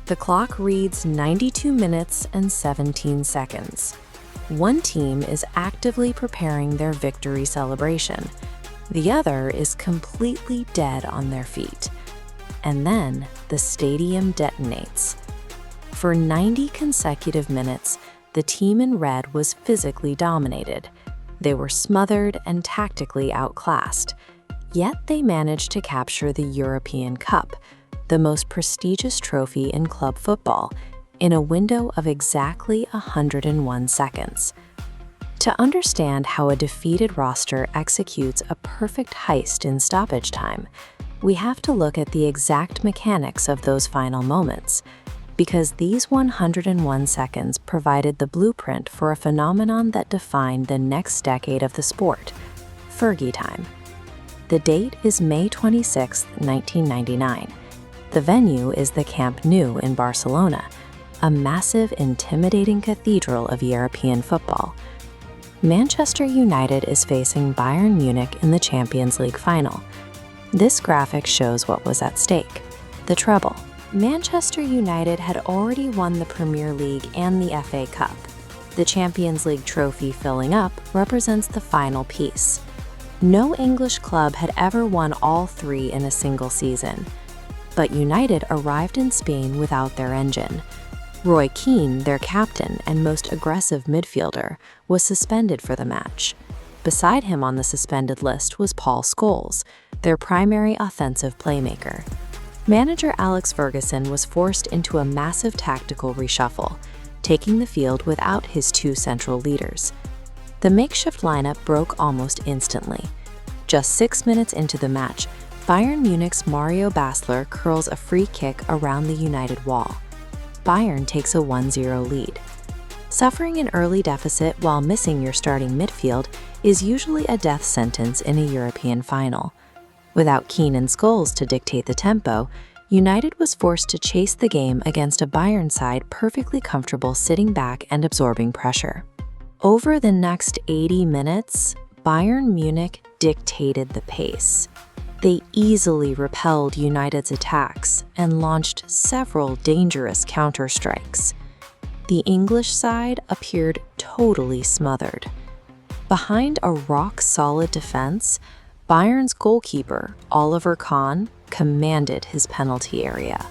The clock reads 92 minutes and 17 seconds. One team is actively preparing their victory celebration. The other is completely dead on their feet. And then the stadium detonates. For 90 consecutive minutes, the team in red was physically dominated. They were smothered and tactically outclassed. Yet they managed to capture the European Cup, the most prestigious trophy in club football, in a window of exactly 101 seconds. To understand how a defeated roster executes a perfect heist in stoppage time, we have to look at the exact mechanics of those final moments, because these 101 seconds provided the blueprint for a phenomenon that defined the next decade of the sport, Fergie time. The date is May 26, 1999. The venue is the Camp Nou in Barcelona, a massive, intimidating cathedral of European football. Manchester United is facing Bayern Munich in the Champions League final. This graphic shows what was at stake: the treble. Manchester United had already won the Premier League and the FA Cup. The Champions League trophy filling up represents the final piece. No English club had ever won all three in a single season. But United arrived in Spain without their engine. Roy Keane, their captain and most aggressive midfielder, was suspended for the match. Beside him on the suspended list was Paul Scholes, their primary offensive playmaker. Manager Alex Ferguson was forced into a massive tactical reshuffle, taking the field without his two central leaders. The makeshift lineup broke almost instantly. Just 6 minutes into the match, Bayern Munich's Mario Basler curls a free kick around the United wall. Bayern takes a 1-0 lead. Suffering an early deficit while missing your starting midfield is usually a death sentence in a European final. Without Keane and Scholes to dictate the tempo, United was forced to chase the game against a Bayern side perfectly comfortable sitting back and absorbing pressure. Over the next 80 minutes, Bayern Munich dictated the pace. They easily repelled United's attacks and launched several dangerous counter-strikes. The English side appeared totally smothered. Behind a rock-solid defense, Bayern's goalkeeper, Oliver Kahn, commanded his penalty area.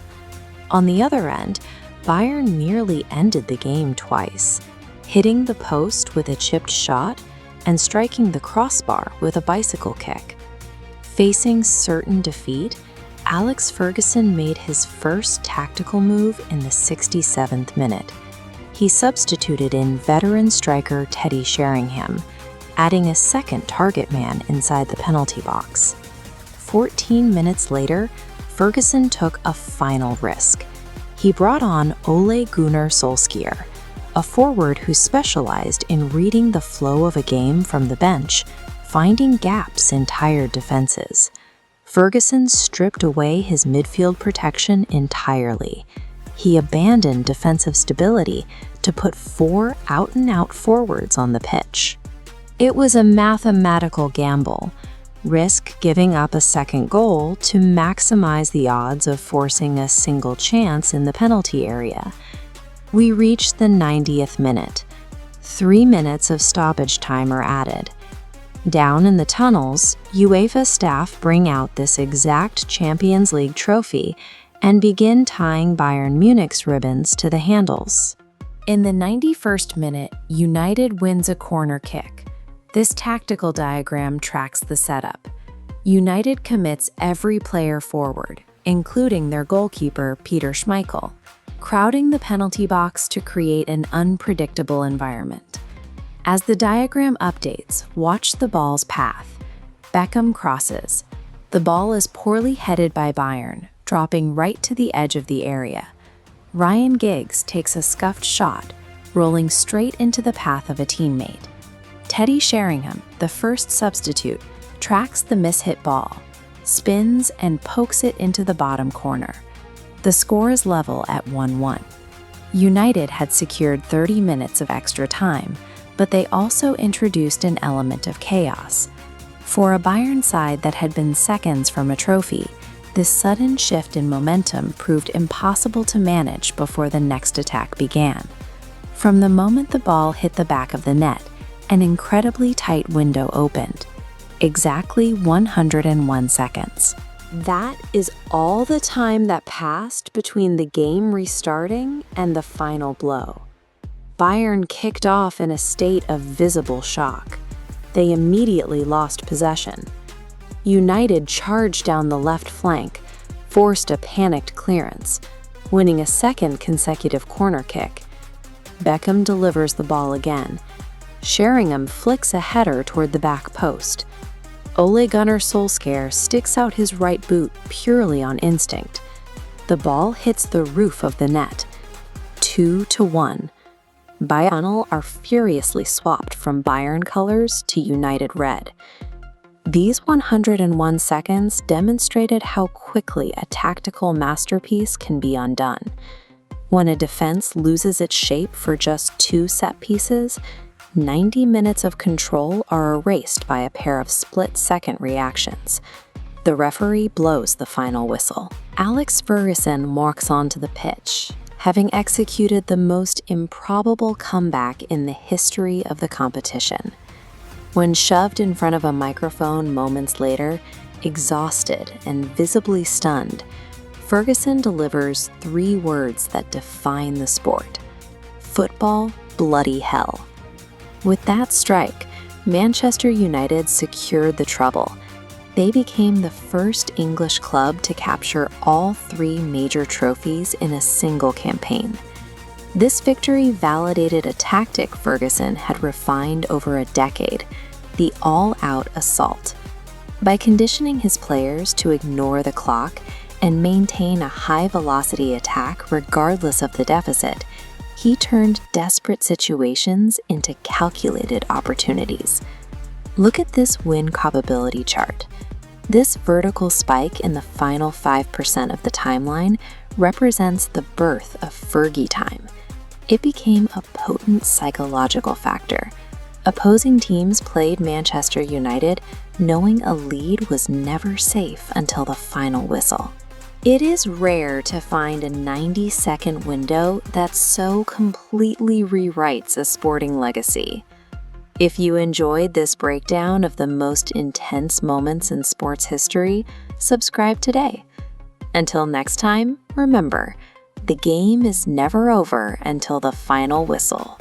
On the other end, Bayern nearly ended the game twice, hitting the post with a chipped shot and striking the crossbar with a bicycle kick. Facing certain defeat, Alex Ferguson made his first tactical move in the 67th minute. He substituted in veteran striker Teddy Sheringham, adding a second target man inside the penalty box. 14 minutes later, Ferguson took a final risk. He brought on Ole Gunnar Solskjær, a forward who specialized in reading the flow of a game from the bench, finding gaps in tired defenses. Ferguson stripped away his midfield protection entirely. He abandoned defensive stability to put 4 out-and-out forwards on the pitch. It was a mathematical gamble. Risk giving up a second goal to maximize the odds of forcing a single chance in the penalty area. We reached the 90th minute. 3 minutes of stoppage time are added. Down in the tunnels, UEFA staff bring out this exact Champions League trophy and begin tying Bayern Munich's ribbons to the handles. In the 91st minute, United wins a corner kick. This tactical diagram tracks the setup. United commits every player forward, including their goalkeeper, Peter Schmeichel, crowding the penalty box to create an unpredictable environment. As the diagram updates, watch the ball's path. Beckham crosses. The ball is poorly headed by Bayern, dropping right to the edge of the area. Ryan Giggs takes a scuffed shot, rolling straight into the path of a teammate. Teddy Sheringham, the first substitute, tracks the mishit ball, spins and pokes it into the bottom corner. The score is level at 1-1. United had secured 30 minutes of extra time, but they also introduced an element of chaos. For a Bayern side that had been seconds from a trophy, This sudden shift in momentum proved impossible to manage before the next attack began. From the moment the ball hit the back of the net, an incredibly tight window opened. Exactly 101 seconds. That is all the time that passed between the game restarting and the final blow. Bayern kicked off in a state of visible shock. They immediately lost possession. United charged down the left flank, forced a panicked clearance, winning a second consecutive corner kick. Beckham delivers the ball again. Sheringham flicks a header toward the back post. Ole Gunnar Solskjær sticks out his right boot purely on instinct. The ball hits the roof of the net. 2-1. Bayern are furiously swapped from Bayern colors to United red. These 101 seconds demonstrated how quickly a tactical masterpiece can be undone. When a defense loses its shape for just 2 set pieces, 90 minutes of control are erased by a pair of split-second reactions. The referee blows the final whistle. Alex Ferguson walks onto the pitch, having executed the most improbable comeback in the history of the competition. When shoved in front of a microphone moments later, exhausted and visibly stunned, Ferguson delivers 3 words that define the sport: football, bloody hell. With that strike, Manchester United secured the treble. They became the first English club to capture all 3 major trophies in a single campaign. This victory validated a tactic Ferguson had refined over a decade: the all-out assault. By conditioning his players to ignore the clock and maintain a high-velocity attack regardless of the deficit, he turned desperate situations into calculated opportunities. Look at this win probability chart. This vertical spike in the final 5% of the timeline represents the birth of Fergie time. It became a potent psychological factor. Opposing teams played Manchester United knowing a lead was never safe until the final whistle. It is rare to find a 90-second window that so completely rewrites a sporting legacy. If you enjoyed this breakdown of the most intense moments in sports history, subscribe today. Until next time, remember, the game is never over until the final whistle.